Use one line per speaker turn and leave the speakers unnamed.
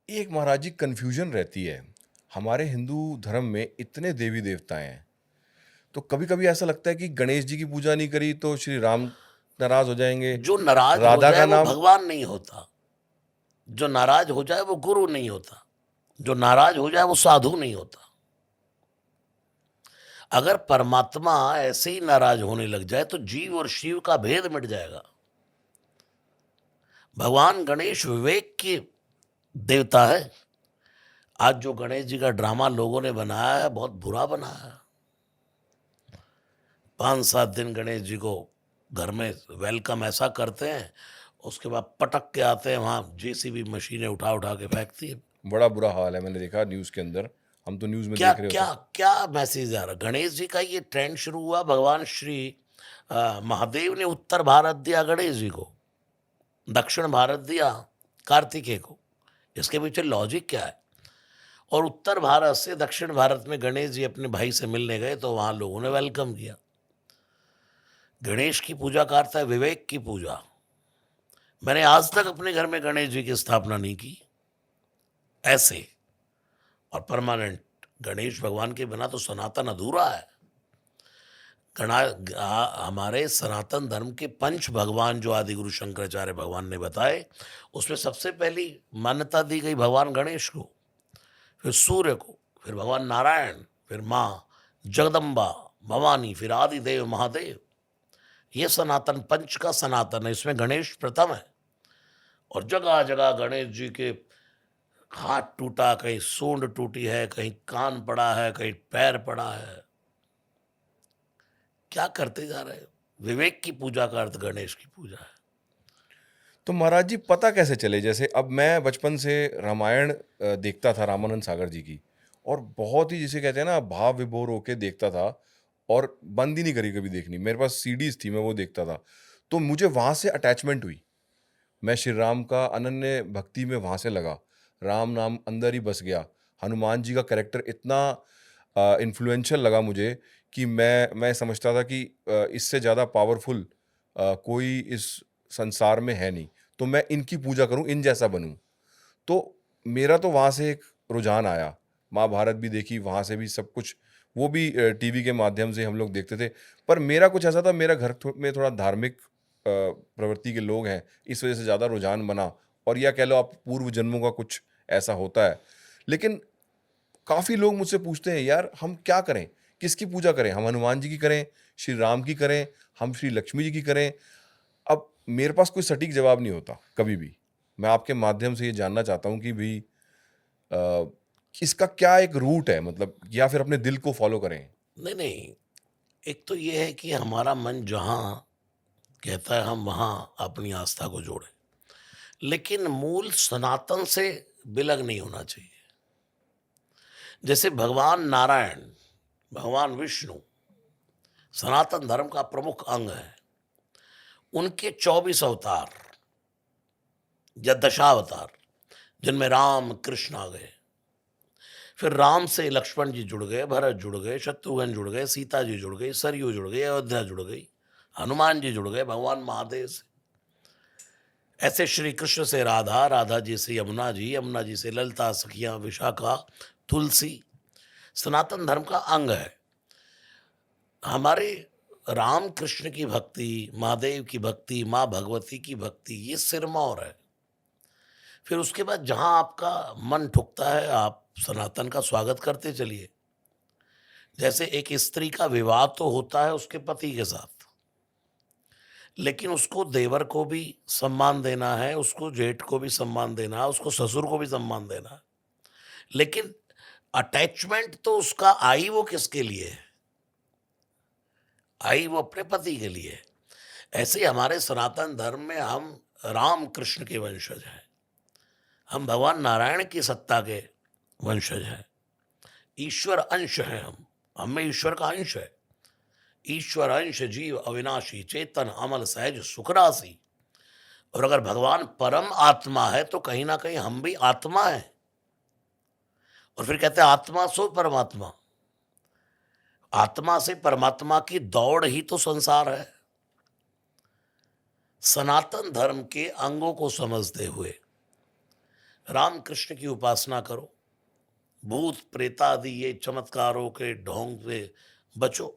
एक महाराज जी कन्फ्यूजन रहती है। हमारे हिंदू धर्म में इतने देवी देवताएं हैं, तो कभी कभी ऐसा लगता है कि गणेश जी की पूजा नहीं करी तो श्री राम नाराज हो जाएंगे।
जो नाराज हो
राधा
जाए
का
वो
नाम।
भगवान नहीं होता। जो नाराज हो जाए वो गुरु नहीं होता। जो नाराज हो जाए वो साधु नहीं होता। अगर परमात्मा ऐसे ही नाराज होने लग जाए तो जीव और शिव का भेद मिट जाएगा। भगवान गणेश विवेक के देवता है। आज जो गणेश जी का ड्रामा लोगों ने बनाया है बहुत बुरा बनाया है। 5-7 दिन गणेश जी को घर में वेलकम ऐसा करते हैं, उसके बाद पटक के आते हैं, वहां जेसीबी मशीनें उठा उठा के फेंकती है।
बड़ा बुरा हाल है, मैंने देखा न्यूज के अंदर। हम तो न्यूज में
क्या
देख रहे
क्या
होते।
क्या मैसेज आ रहा। गणेश जी का ये ट्रेंड शुरू हुआ, भगवान श्री महादेव ने उत्तर भारत दिया गणेश जी को, दक्षिण भारत दिया कार्तिकेय को। इसके पीछे लॉजिक क्या है? और उत्तर भारत से दक्षिण भारत में गणेश जी अपने भाई से मिलने गए तो वहां लोगों ने वेलकम किया। गणेश की पूजा का अर्थ है विवेक की पूजा। मैंने आज तक अपने घर में गणेश जी की स्थापना नहीं की ऐसे और परमानेंट। गणेश भगवान के बिना तो सनातन अधूरा है। हमारे सनातन धर्म के पंच भगवान जो आदि गुरु शंकराचार्य भगवान ने बताए, उसमें सबसे पहली मान्यता दी गई भगवान गणेश को, फिर सूर्य को, फिर भगवान नारायण, फिर माँ जगदम्बा भवानी, फिर आदिदेव महादेव। ये सनातन पंच का सनातन है, इसमें गणेश प्रथम है। और जगह जगह गणेश जी के हाथ टूटा, कहीं सूंड टूटी है, कहीं कान पड़ा है, कहीं पैर पड़ा है। क्या करते जा रहे हो? विवेक की पूजा का अर्थ गणेश की पूजा है।
तो महाराज जी पता कैसे चले, जैसे अब मैं बचपन से रामायण देखता था रामानंद सागर जी की, और बहुत ही जिसे कहते हैं ना भाव विभोर होके देखता था, और बंद ही नहीं करी कभी देखनी। मेरे पास सीडीज थी, मैं वो देखता था। तो मुझे वहां से अटैचमेंट हुई। मैं श्री राम का अनन्य भक्ति में वहां से लगा। राम नाम अंदर ही बस गया। हनुमान जी का कैरेक्टर इतना इन्फ्लुएंशियल लगा मुझे कि मैं समझता था कि इससे ज़्यादा पावरफुल कोई इस संसार में है नहीं। तो मैं इनकी पूजा करूं, इन जैसा बनूं। तो मेरा तो वहाँ से एक रुझान आया। महाभारत भी देखी, वहाँ से भी सब कुछ। वो भी टीवी के माध्यम से हम लोग देखते थे। पर मेरा कुछ ऐसा था, मेरा घर में थोड़ा धार्मिक प्रवृत्ति के लोग हैं, इस वजह से ज़्यादा रुझान बना। और या कह लो आप पूर्व जन्मों का कुछ ऐसा होता है। लेकिन काफ़ी लोग मुझसे पूछते हैं, यार हम क्या करें, किसकी पूजा करें? हम हनुमान जी की करें, श्री राम की करें, हम श्री लक्ष्मी जी की करें? अब मेरे पास कोई सटीक जवाब नहीं होता कभी भी। मैं आपके माध्यम से ये जानना चाहता हूँ कि भाई अ, इसका क्या एक रूट है, मतलब, या फिर अपने दिल को फॉलो करें?
नहीं नहीं, एक तो ये है कि हमारा मन जहाँ कहता है हम वहाँ अपनी आस्था को जोड़ें, लेकिन मूल सनातन से बिलग नहीं होना चाहिए। जैसे भगवान नारायण, भगवान विष्णु सनातन धर्म का प्रमुख अंग है। उनके 24 अवतार या दशावतार, जिनमें राम कृष्ण आ गए, फिर राम से लक्ष्मण जी जुड़ गए, भरत जुड़ गए, शत्रुघ्न जुड़ गए, सीता जी जुड़ गई, सरयू जुड़ गई, अयोध्या जुड़ गई, हनुमान जी जुड़ गए भगवान महादेव से। ऐसे श्री कृष्ण से राधा, राधा जी से यमुना जी, यमुना जी से ललिता सखियां, विशाखा, तुलसी सनातन धर्म का अंग है। हमारे राम कृष्ण की भक्ति, महादेव की भक्ति, माँ भगवती की भक्ति, ये सिरमौर है। फिर उसके बाद जहां आपका मन ठुकता है, आप सनातन का स्वागत करते चलिए। जैसे एक स्त्री का विवाह तो होता है उसके पति के साथ, लेकिन उसको देवर को भी सम्मान देना है, उसको जेठ को भी सम्मान देना है, उसको ससुर को भी सम्मान देना है। लेकिन अटैचमेंट तो उसका आई वो किसके लिए है? आई वो अपने पति के लिए है। ऐसे ही हमारे सनातन धर्म में हम राम कृष्ण के वंशज हैं। हम भगवान नारायण की सत्ता के वंशज हैं। ईश्वर अंश हैं हम में ईश्वर का अंश है। ईश्वर अंश जीव अविनाशी चेतन अमल सहज सुखरासी। और अगर भगवान परम आत्मा है तो कहीं ना कहीं हम भी आत्मा है। और फिर कहते हैं आत्मा सो परमात्मा। आत्मा से परमात्मा की दौड़ ही तो संसार है। सनातन धर्म के अंगों को समझते हुए राम कृष्ण की उपासना करो, भूत प्रेतादि ये चमत्कारों के ढोंग से बचो।